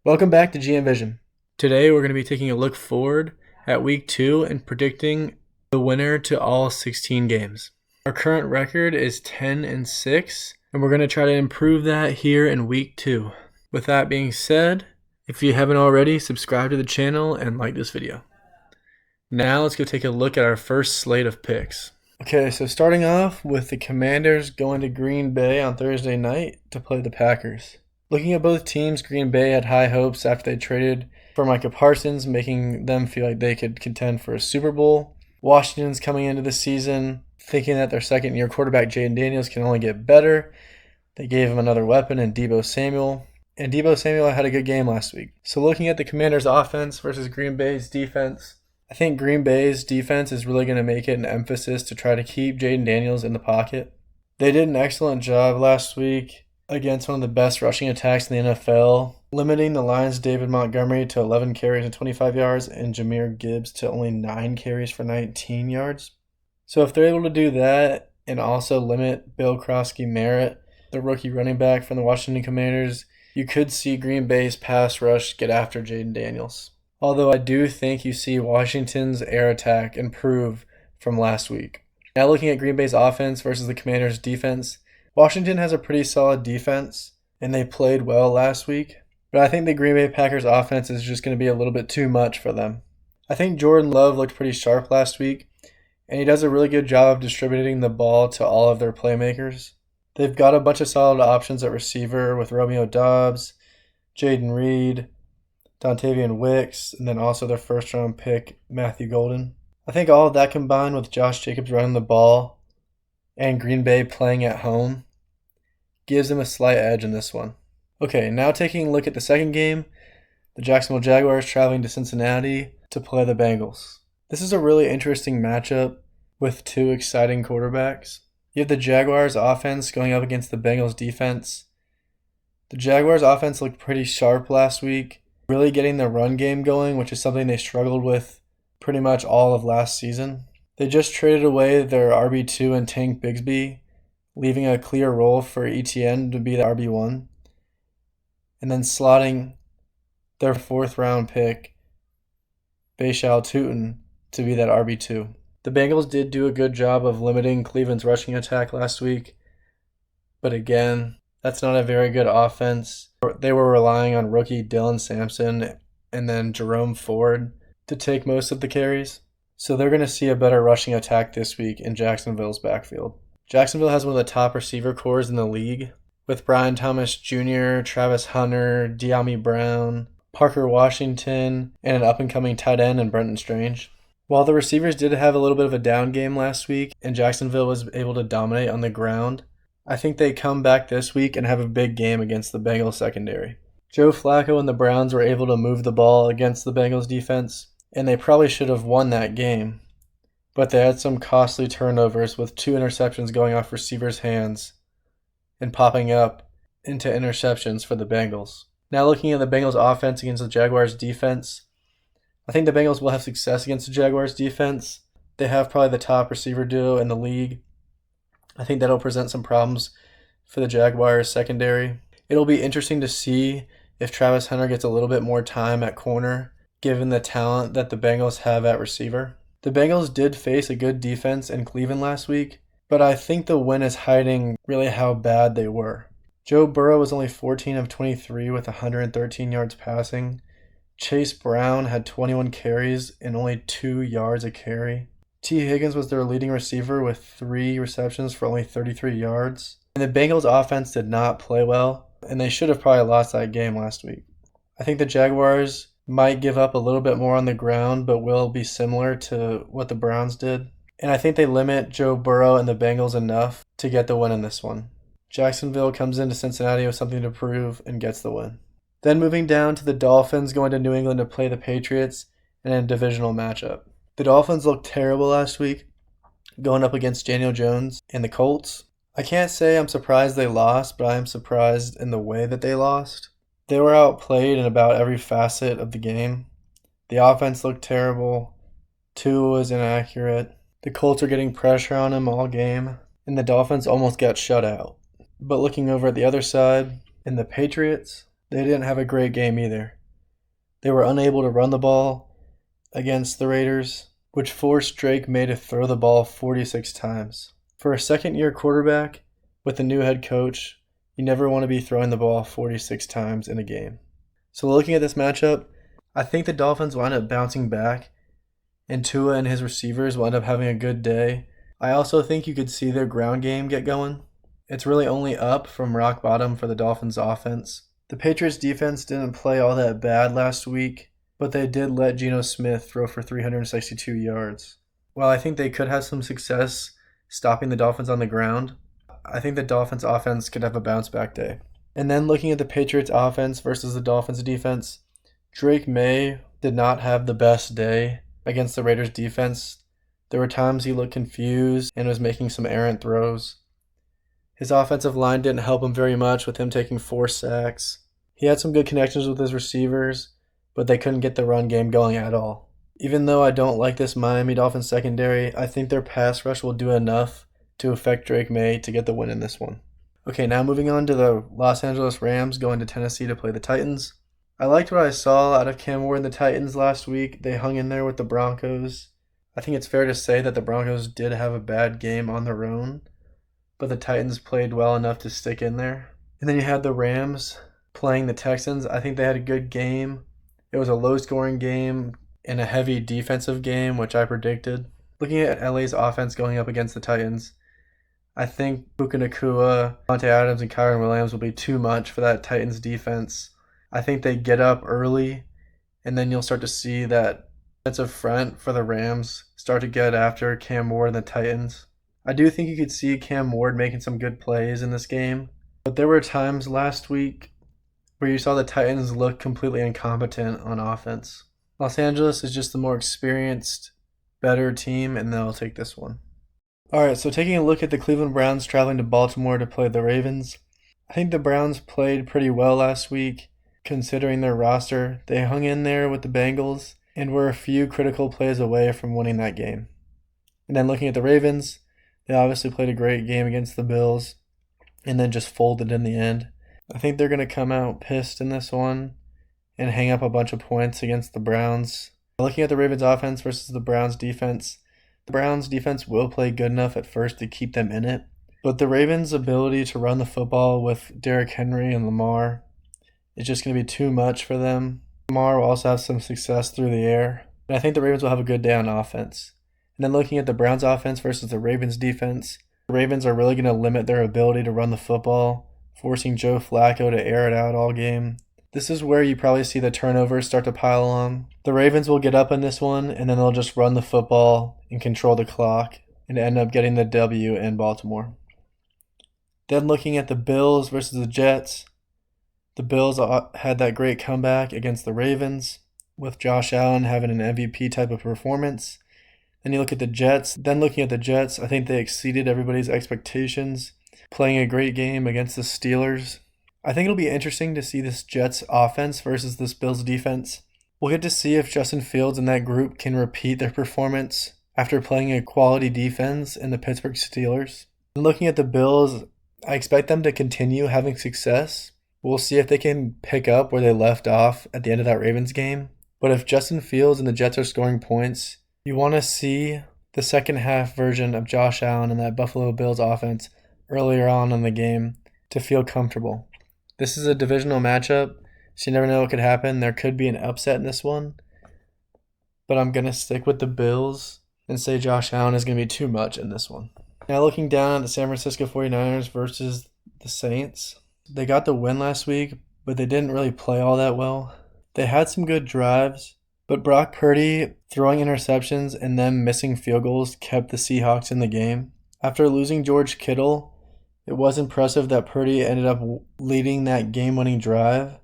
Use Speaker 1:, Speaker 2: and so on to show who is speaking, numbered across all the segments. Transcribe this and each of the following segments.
Speaker 1: Welcome back to GM Vision. Today we're going to be taking a look forward at Week 2 and predicting the winner to all 16 games. Our current record is 10-6, and we're going to try to improve that here in Week 2. With that being said, if you haven't already, subscribe to the channel and like this video. Now let's go take a look at our first slate of picks. Okay, so starting off with the Commanders going to Green Bay on Thursday night to play the Packers. Looking at both teams, Green Bay had high hopes after they traded for Micah Parsons, making them feel like they could contend for a Super Bowl. Washington's coming into the season thinking that their second-year quarterback, Jaden Daniels, can only get better. They gave him another weapon in Deebo Samuel, and Deebo Samuel had a good game last week. So looking at the Commanders' offense versus Green Bay's defense, I think Green Bay's defense is really going to make it an emphasis to try to keep Jaden Daniels in the pocket. They did an excellent job last week against one of the best rushing attacks in the NFL, limiting the Lions' David Montgomery to 11 carries and 25 yards and Jahmyr Gibbs to only 9 carries for 19 yards. So if they're able to do that and also limit Bill Krosky-Merritt, the rookie running back from the Washington Commanders, you could see Green Bay's pass rush get after Jaden Daniels. Although I do think you see Washington's air attack improve from last week. Now looking at Green Bay's offense versus the Commanders' defense, Washington has a pretty solid defense, and they played well last week. But I think the Green Bay Packers offense is just going to be a little bit too much for them. I think Jordan Love looked pretty sharp last week, and he does a really good job of distributing the ball to all of their playmakers. They've got a bunch of solid options at receiver with Romeo Doubs, Jaden Reed, Dontavian Wicks, and then also their first-round pick, Matthew Golden. I think all of that combined with Josh Jacobs running the ball and Green Bay playing at home gives them a slight edge in this one. Okay, now taking a look at the second game, the Jacksonville Jaguars traveling to Cincinnati to play the Bengals. This is a really interesting matchup with two exciting quarterbacks. You have the Jaguars offense going up against the Bengals defense. The Jaguars offense looked pretty sharp last week, really getting the run game going, which is something they struggled with pretty much all of last season. They just traded away their RB2 and Tank Bigsby, leaving a clear role for ETN to be the RB1, and then slotting their fourth-round pick, Bashal Tutin, to be that RB2. The Bengals did do a good job of limiting Cleveland's rushing attack last week, but again, that's not a very good offense. They were relying on rookie Dylan Sampson and then Jerome Ford to take most of the carries, so they're going to see a better rushing attack this week in Jacksonville's backfield. Jacksonville has one of the top receiver cores in the league, with Brian Thomas Jr., Travis Hunter, De'Ami Brown, Parker Washington, and an up-and-coming tight end in Brenton Strange. While the receivers did have a little bit of a down game last week and Jacksonville was able to dominate on the ground, I think they come back this week and have a big game against the Bengals secondary. Joe Flacco and the Browns were able to move the ball against the Bengals defense, and they probably should have won that game. But they had some costly turnovers with 2 interceptions going off receivers' hands and popping up into interceptions for the Bengals. Now looking at the Bengals offense against the Jaguars defense, I think the Bengals will have success against the Jaguars defense. They have probably the top receiver duo in the league. I think that'll present some problems for the Jaguars secondary. It'll be interesting to see if Travis Hunter gets a little bit more time at corner, given the talent that the Bengals have at receiver. The Bengals did face a good defense in Cleveland last week, but I think the win is hiding really how bad they were. Joe Burrow was only 14 of 23 with 113 yards passing. Chase Brown had 21 carries and only 2 yards a carry. T. Higgins was their leading receiver with 3 receptions for only 33 yards. And the Bengals offense did not play well, and they should have probably lost that game last week. I think the Jaguars might give up a little bit more on the ground, but will be similar to what the Browns did. And I think they limit Joe Burrow and the Bengals enough to get the win in this one. Jacksonville comes into Cincinnati with something to prove and gets the win. Then moving down to the Dolphins going to New England to play the Patriots in a divisional matchup. The Dolphins looked terrible last week, going up against Daniel Jones and the Colts. I can't say I'm surprised they lost, but I am surprised in the way that they lost. They were outplayed in about every facet of the game. The offense looked terrible. Tua was inaccurate. The Colts were getting pressure on him all game, and the Dolphins almost got shut out. But looking over at the other side, in the Patriots, they didn't have a great game either. They were unable to run the ball against the Raiders, which forced Drake May to throw the ball 46 times. For a second-year quarterback with a new head coach, you never want to be throwing the ball 46 times in a game. So looking at this matchup, I think the Dolphins will end up bouncing back, and Tua and his receivers will end up having a good day. I also think you could see their ground game get going. It's really only up from rock bottom for the Dolphins offense. The Patriots defense didn't play all that bad last week, but they did let Geno Smith throw for 362 yards. While I think they could have some success stopping the Dolphins on the ground, I think the Dolphins offense could have a bounce back day. And then looking at the Patriots offense versus the Dolphins defense, Drake May did not have the best day against the Raiders defense. There were times he looked confused and was making some errant throws. His offensive line didn't help him very much with him taking 4 sacks. He had some good connections with his receivers, but they couldn't get the run game going at all. Even though I don't like this Miami Dolphins secondary, I think their pass rush will do enough to affect Drake May to get the win in this one. Okay, now moving on to the Los Angeles Rams going to Tennessee to play the Titans. I liked what I saw out of Cam Ward and the Titans last week. They hung in there with the Broncos. I think it's fair to say that the Broncos did have a bad game on their own, but the Titans played well enough to stick in there. And then you had the Rams playing the Texans. I think they had a good game. It was a low-scoring game and a heavy defensive game, which I predicted. Looking at LA's offense going up against the Titans, I think Puka Nacua, Monte Adams, and Kyron Williams will be too much for that Titans defense. I think they get up early, and then you'll start to see that defensive front for the Rams start to get after Cam Ward and the Titans. I do think you could see Cam Ward making some good plays in this game, but there were times last week where you saw the Titans look completely incompetent on offense. Los Angeles is just the more experienced, better team, and they'll take this one. Alright, so taking a look at the Cleveland Browns traveling to Baltimore to play the Ravens. I think the Browns played pretty well last week, considering their roster. They hung in there with the Bengals and were a few critical plays away from winning that game. And then looking at the Ravens, they obviously played a great game against the Bills and then just folded in the end. I think they're going to come out pissed in this one and hang up a bunch of points against the Browns. Looking at the Ravens offense versus the Browns defense, the Browns defense will play good enough at first to keep them in it, but the Ravens' ability to run the football with Derrick Henry and Lamar is just going to be too much for them. Lamar will also have some success through the air, and I think the Ravens will have a good day on offense. And then looking at the Browns offense versus the Ravens defense, the Ravens are really going to limit their ability to run the football, forcing Joe Flacco to air it out all game. This is where you probably see the turnovers start to pile on. The Ravens will get up in this one, and then they'll just run the football and control the clock and end up getting the W in Baltimore. Then looking at the Bills versus the Jets, the Bills had that great comeback against the Ravens with Josh Allen having an MVP type of performance. Then you look at the Jets. Then looking at the Jets, I think they exceeded everybody's expectations, playing a great game against the Steelers. I think it'll be interesting to see this Jets offense versus this Bills defense. We'll get to see if Justin Fields and that group can repeat their performance after playing a quality defense in the Pittsburgh Steelers. And looking at the Bills, I expect them to continue having success. We'll see if they can pick up where they left off at the end of that Ravens game. But if Justin Fields and the Jets are scoring points, you want to see the second half version of Josh Allen and that Buffalo Bills offense earlier on in the game to feel comfortable. This is a divisional matchup, so you never know what could happen. There could be an upset in this one, but I'm going to stick with the Bills and say Josh Allen is going to be too much in this one. Now looking down at the San Francisco 49ers versus the Saints. They got the win last week, but they didn't really play all that well. They had some good drives, but Brock Purdy throwing interceptions and them missing field goals kept the Seahawks in the game. After losing George Kittle, it was impressive that Purdy ended up leading that game-winning drive.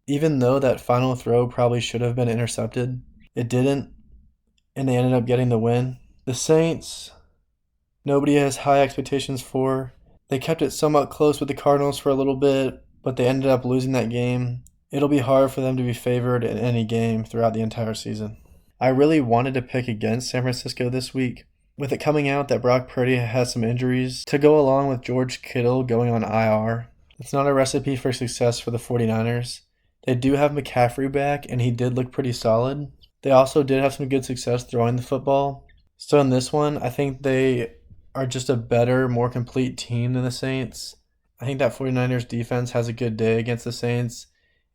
Speaker 1: Even though that final throw probably should have been intercepted, it didn't, and they ended up getting the win. The Saints, nobody has high expectations for. They kept it somewhat close with the Cardinals for a little bit, but they ended up losing that game. It'll be hard for them to be favored in any game throughout the entire season. I really wanted to pick against San Francisco this week, with it coming out that Brock Purdy has some injuries to go along with George Kittle going on IR. It's not a recipe for success for the 49ers. They do have McCaffrey back, and he did look pretty solid. They also did have some good success throwing the football. So in this one, I think they are just a better, more complete team than the Saints. I think that 49ers defense has a good day against the Saints,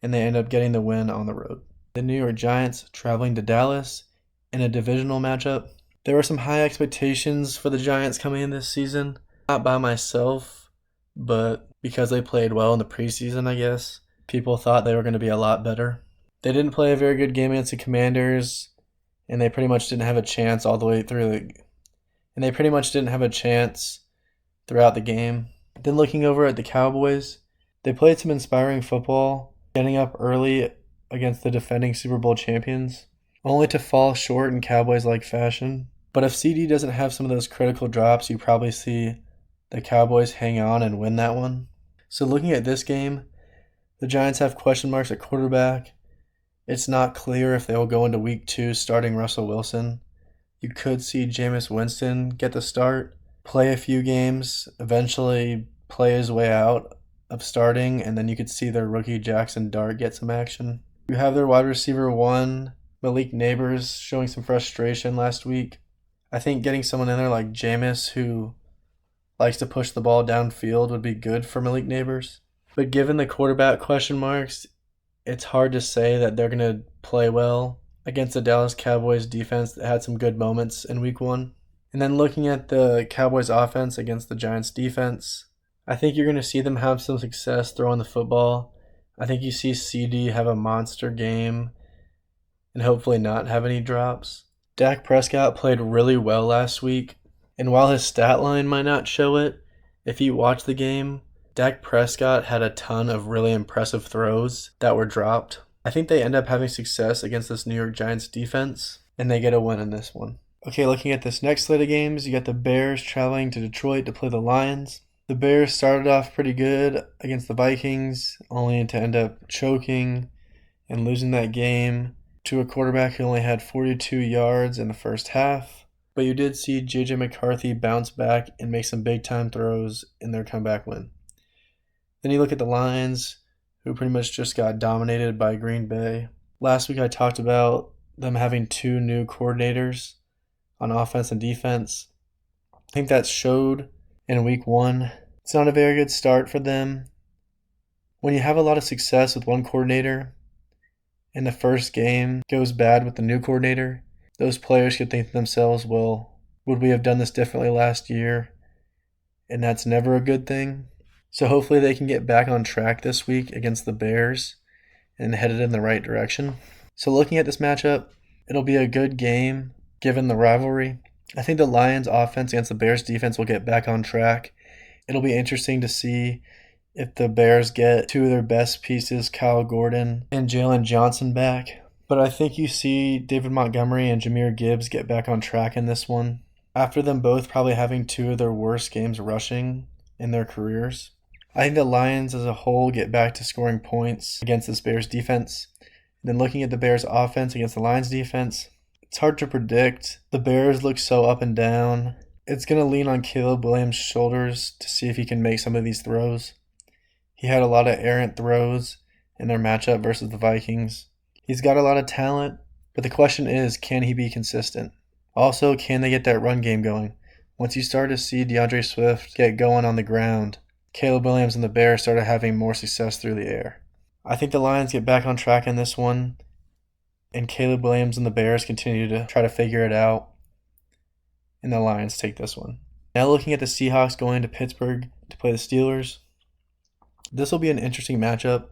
Speaker 1: and they end up getting the win on the road. The New York Giants traveling to Dallas in a divisional matchup. There were some high expectations for the Giants coming in this season. Not by myself, but because they played well in the preseason, I guess. People thought they were going to be a lot better. They didn't play a very good game against the Commanders, and they pretty much didn't have a chance all the way through throughout the game. Then looking over at the Cowboys, they played some inspiring football, getting up early against the defending Super Bowl champions, only to fall short in Cowboys-like fashion. But if CD doesn't have some of those critical drops, you probably see the Cowboys hang on and win that one. So looking at this game, the Giants have question marks at quarterback. It's not clear if they will go into week 2 starting Russell Wilson. You could see Jameis Winston get the start, play a few games, eventually play his way out of starting, and then you could see their rookie Jackson Dart get some action. You have their wide receiver 1, Malik Neighbors, showing some frustration last week. I think getting someone in there like Jameis, who likes to push the ball downfield, would be good for Malik Neighbors. But given the quarterback question marks, it's hard to say that they're going to play well against the Dallas Cowboys defense that had some good moments in week 1. And then looking at the Cowboys offense against the Giants defense, I think you're going to see them have some success throwing the football. I think you see CD have a monster game and hopefully not have any drops. Dak Prescott played really well last week, and while his stat line might not show it, if you watch the game, Dak Prescott had a ton of really impressive throws that were dropped. I think they end up having success against this New York Giants defense, and they get a win in this one. Okay, looking at this next slate of games, you got the Bears traveling to Detroit to play the Lions. The Bears started off pretty good against the Vikings, only to end up choking and losing that game to a quarterback who only had 42 yards in the first half. But you did see J.J. McCarthy bounce back and make some big-time throws in their comeback win. Then you look at the Lions, who pretty much just got dominated by Green Bay. Last week I talked about them having 2 new coordinators on offense and defense. I think that showed in week 1. It's not a very good start for them. When you have a lot of success with one coordinator and the first game goes bad with the new coordinator, those players could think to themselves, well, would we have done this differently last year? And that's never a good thing. So hopefully they can get back on track this week against the Bears and headed in the right direction. So looking at this matchup, it'll be a good game given the rivalry. I think the Lions offense against the Bears defense will get back on track. It'll be interesting to see if the Bears get 2 of their best pieces, Kyle Gordon and Jalen Johnson, back. But I think you see David Montgomery and Jahmyr Gibbs get back on track in this one, after them both probably having 2 of their worst games rushing in their careers. I think the Lions as a whole get back to scoring points against this Bears defense. And then looking at the Bears offense against the Lions defense, it's hard to predict. The Bears look so up and down. It's going to lean on Caleb Williams' shoulders to see if he can make some of these throws. He had a lot of errant throws in their matchup versus the Vikings. He's got a lot of talent, but the question is, can he be consistent? Also, can they get that run game going? Once you start to see DeAndre Swift get going on the ground, Caleb Williams and the Bears started having more success through the air. I think the Lions get back on track in this one, and Caleb Williams and the Bears continue to try to figure it out, and the Lions take this one. Now looking at the Seahawks going to Pittsburgh to play the Steelers, this will be an interesting matchup.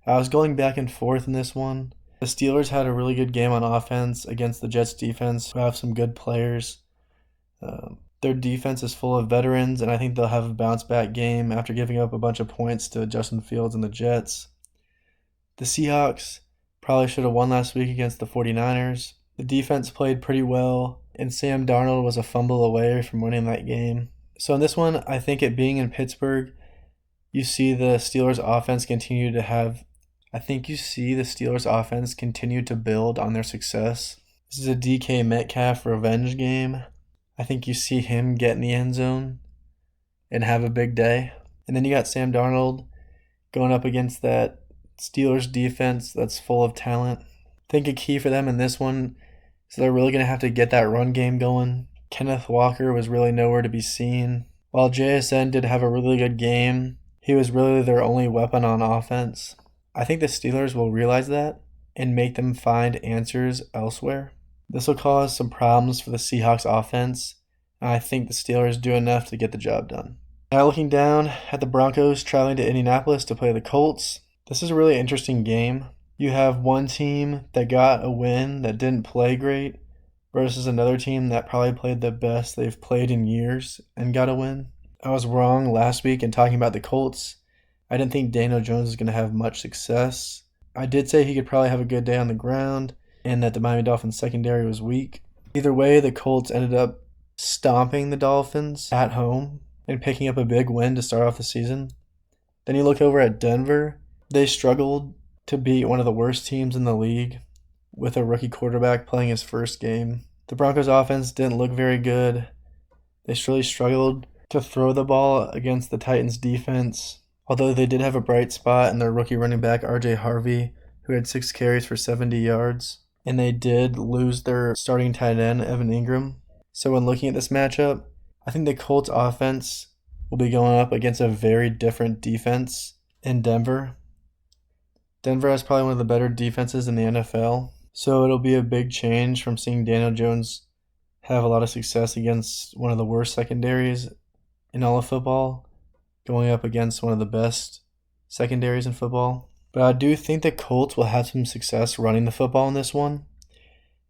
Speaker 1: I was going back and forth in this one. The Steelers had a really good game on offense against the Jets defense, who have some good players. Their defense is full of veterans, and I think they'll have a bounce-back game after giving up a bunch of points to Justin Fields and the Jets. The Seahawks probably should have won last week against the 49ers. The defense played pretty well, and Sam Darnold was a fumble away from winning that game. So in this one, I think it being in Pittsburgh, you see the Steelers offense continue to build on their success. This is a DK Metcalf revenge game. I think you see him get in the end zone and have a big day. And then you got Sam Darnold. going up against that Steelers defense that's full of talent. I think a key for them in this one is they're really going to have to get that run game going. Kenneth Walker was really nowhere to be seen. While JSN did have a really good game, he was really their only weapon on offense. I think the Steelers will realize that and make them find answers elsewhere. This will cause some problems for the Seahawks offense, and I think the Steelers do enough to get the job done. Now looking down at the Broncos traveling to Indianapolis to play the Colts, this is a really interesting game. You have one team that got a win that didn't play great versus another team that probably played the best they've played in years and got a win. I was wrong last week in talking about the Colts. I didn't think Daniel Jones was going to have much success. I did say he could probably have a good day on the ground and that the Miami Dolphins secondary was weak. Either way, the Colts ended up stomping the Dolphins at home and picking up a big win to start off the season. Then you look over at Denver. They struggled to beat one of the worst teams in the league with a rookie quarterback playing his first game. The Broncos offense didn't look very good. They really struggled to throw the ball against the Titans defense, although they did have a bright spot in their rookie running back RJ Harvey, who had 6 carries for 70 yards. And they did lose their starting tight end, Evan Ingram. So when looking at this matchup, I think the Colts offense will be going up against a very different defense in Denver. Denver has probably one of the better defenses in the NFL. So it'll be a big change from seeing Daniel Jones have a lot of success against one of the worst secondaries in all of football, going up against one of the best secondaries in football. But I do think the Colts will have some success running the football in this one,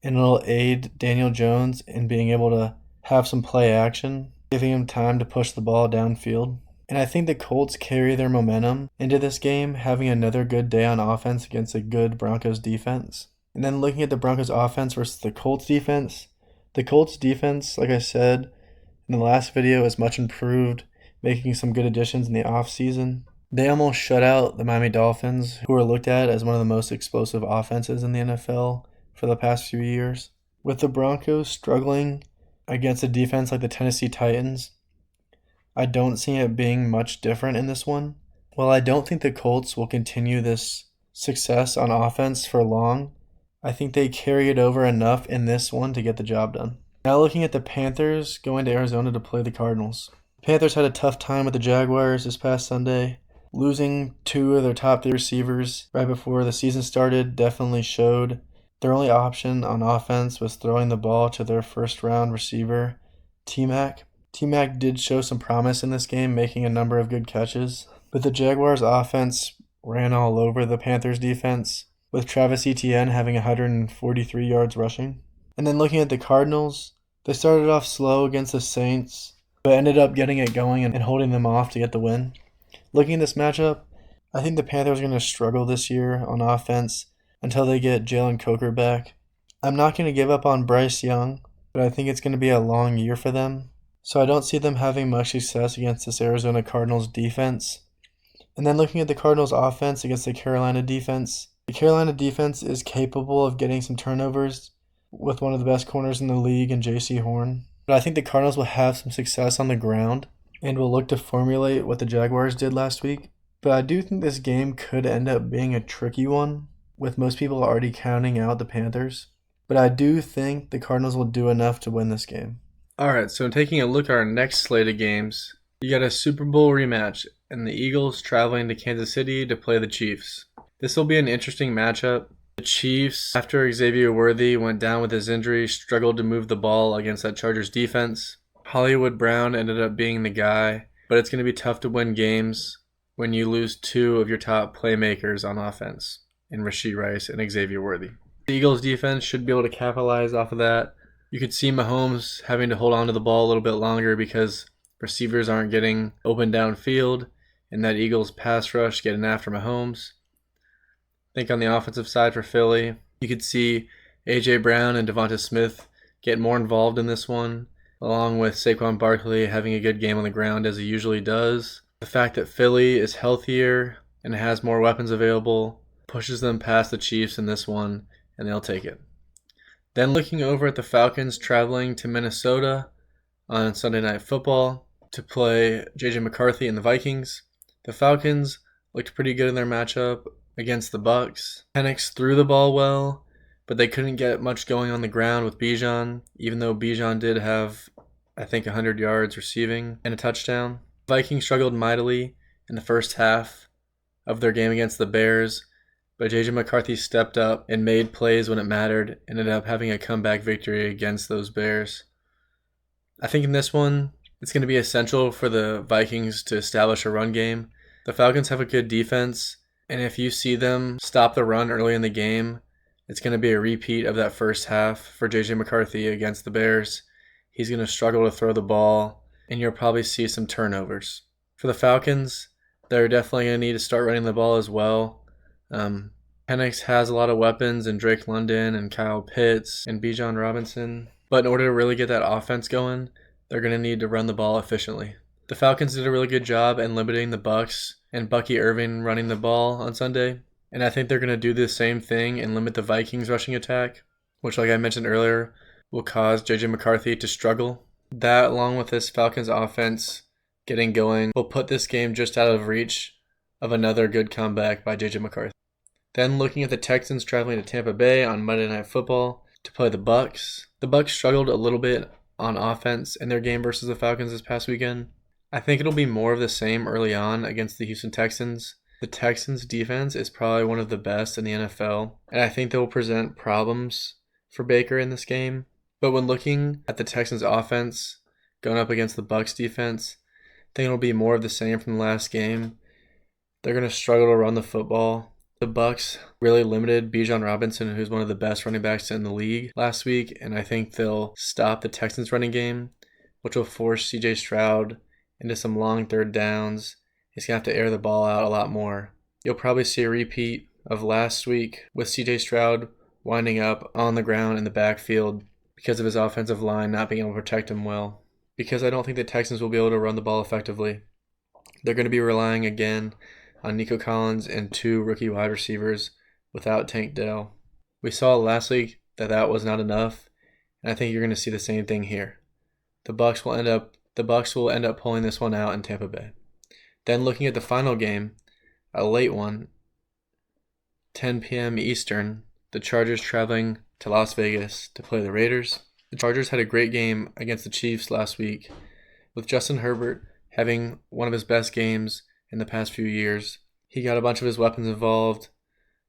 Speaker 1: and it'll aid Daniel Jones in being able to have some play action, giving him time to push the ball downfield. And I think the Colts carry their momentum into this game, having another good day on offense against a good Broncos defense. And then looking at the Broncos offense versus the Colts defense, like I said in the last video, is much improved, making some good additions in the offseason. They almost shut out the Miami Dolphins, who are looked at as one of the most explosive offenses in the NFL for the past few years. With the Broncos struggling against a defense like the Tennessee Titans, I don't see it being much different in this one. While I don't think the Colts will continue this success on offense for long, I think they carry it over enough in this one to get the job done. Now looking at the Panthers going to Arizona to play the Cardinals. The Panthers had a tough time with the Jaguars this past Sunday. Losing 2 of their top 3 receivers right before the season started definitely showed. Their only option on offense was throwing the ball to their first-round receiver, T-Mac. T-Mac did show some promise in this game, making a number of good catches. But the Jaguars' offense ran all over the Panthers' defense, with Travis Etienne having 143 yards rushing. And then looking at the Cardinals, they started off slow against the Saints, but ended up getting it going and holding them off to get the win. Looking at this matchup, I think the Panthers are going to struggle this year on offense until they get Jalen Coker back. I'm not going to give up on Bryce Young, but I think it's going to be a long year for them. So I don't see them having much success against this Arizona Cardinals defense. And then looking at the Cardinals offense against the Carolina defense is capable of getting some turnovers with one of the best corners in the league in J.C. Horn. But I think the Cardinals will have some success on the ground and will look to formulate what the Jaguars did last week. But I do think this game could end up being a tricky one, with most people already counting out the Panthers. But I do think the Cardinals will do enough to win this game. Alright, so taking a look at our next slate of games, you got a Super Bowl rematch, and the Eagles traveling to Kansas City to play the Chiefs. This will be an interesting matchup. The Chiefs, after Xavier Worthy went down with his injury, struggled to move the ball against that Chargers defense. Hollywood Brown ended up being the guy, but it's going to be tough to win games when you lose 2 of your top playmakers on offense, in Rashee Rice and Xavier Worthy. The Eagles defense should be able to capitalize off of that. You could see Mahomes having to hold on to the ball a little bit longer because receivers aren't getting open downfield, and that Eagles pass rush getting after Mahomes. I think on the offensive side for Philly, you could see A.J. Brown and Devonta Smith get more involved in this one, along with Saquon Barkley having a good game on the ground as he usually does. The fact that Philly is healthier and has more weapons available pushes them past the Chiefs in this one, and they'll take it. Then looking over at the Falcons traveling to Minnesota on Sunday Night Football to play J.J. McCarthy and the Vikings. The Falcons looked pretty good in their matchup against the Bucks. Penix threw the ball well, but they couldn't get much going on the ground with Bijan, even though Bijan did have, I think, 100 yards receiving and a touchdown. Vikings struggled mightily in the first half of their game against the Bears, but J.J. McCarthy stepped up and made plays when it mattered, and ended up having a comeback victory against those Bears. I think in this one, it's going to be essential for the Vikings to establish a run game. The Falcons have a good defense, and if you see them stop the run early in the game, it's going to be a repeat of that first half for J.J. McCarthy against the Bears. He's going to struggle to throw the ball, and you'll probably see some turnovers. For the Falcons, they're definitely going to need to start running the ball as well. Penix has a lot of weapons in Drake London and Kyle Pitts and Bijan Robinson. But in order to really get that offense going, they're going to need to run the ball efficiently. The Falcons did a really good job in limiting the Bucs and Bucky Irving running the ball on Sunday. And I think they're going to do the same thing and limit the Vikings rushing attack, which, like I mentioned earlier, will cause J.J. McCarthy to struggle. That, along with this Falcons offense getting going, will put this game just out of reach of another good comeback by J.J. McCarthy. Then looking at the Texans traveling to Tampa Bay on Monday Night Football to play the Bucs. The Bucs struggled a little bit on offense in their game versus the Falcons this past weekend. I think it'll be more of the same early on against the Houston Texans. The Texans' defense is probably one of the best in the NFL, and I think they will present problems for Baker in this game. But when looking at the Texans' offense going up against the Bucs' defense, I think it'll be more of the same from the last game. They're going to struggle to run the football. The Bucs really limited Bijan Robinson, who's one of the best running backs in the league last week, and I think they'll stop the Texans' running game, which will force C.J. Stroud into some long third downs. He's going to have to air the ball out a lot more. You'll probably see a repeat of last week with C.J. Stroud winding up on the ground in the backfield because of his offensive line not being able to protect him well. Because I don't think the Texans will be able to run the ball effectively. They're going to be relying again on Nico Collins and 2 rookie wide receivers without Tank Dell. We saw last week that was not enough, and I think you're going to see the same thing here. The Bucs will end up pulling this one out in Tampa Bay. Then looking at the final game, a late one, 10 p.m. Eastern, the Chargers traveling to Las Vegas to play the Raiders. The Chargers had a great game against the Chiefs last week, with Justin Herbert having one of his best games in the past few years. He got a bunch of his weapons involved,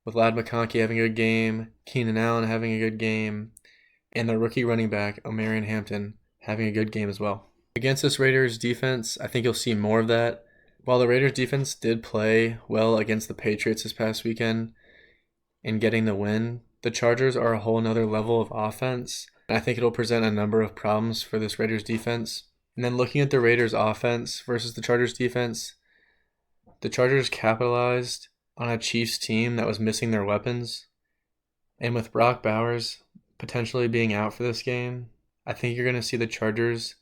Speaker 1: with Ladd McConkey having a good game, Keenan Allen having a good game, and the rookie running back, Omarion Hampton, having a good game as well. Against this Raiders defense, I think you'll see more of that. While the Raiders defense did play well against the Patriots this past weekend in getting the win, the Chargers are a whole nother level of offense. I think it'll present a number of problems for this Raiders defense. And then looking at the Raiders offense versus the Chargers defense, the Chargers capitalized on a Chiefs team that was missing their weapons. And with Brock Bowers potentially being out for this game, I think you're going to see the Chargers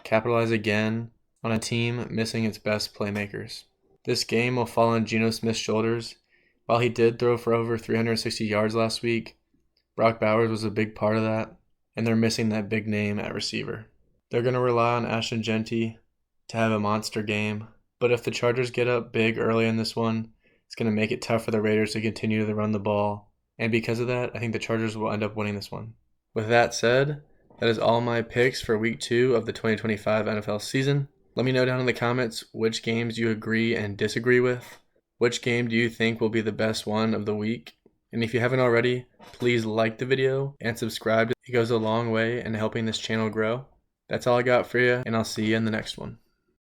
Speaker 1: capitalize again on a team missing its best playmakers. This game will fall on Geno Smith's shoulders. While he did throw for over 360 yards last week, Brock Bowers was a big part of that, and they're missing that big name at receiver. They're going to rely on Ashton Genty to have a monster game, but if the Chargers get up big early in this one, it's going to make it tough for the Raiders to continue to run the ball, and because of that, I think the Chargers will end up winning this one. With that said, that is all my picks for Week 2 of the 2025 NFL season. Let me know down in the comments which games you agree and disagree with. Which game do you think will be the best one of the week? And if you haven't already, please like the video and subscribe. It goes a long way in helping this channel grow. That's all I got for you, and I'll see you in the next one.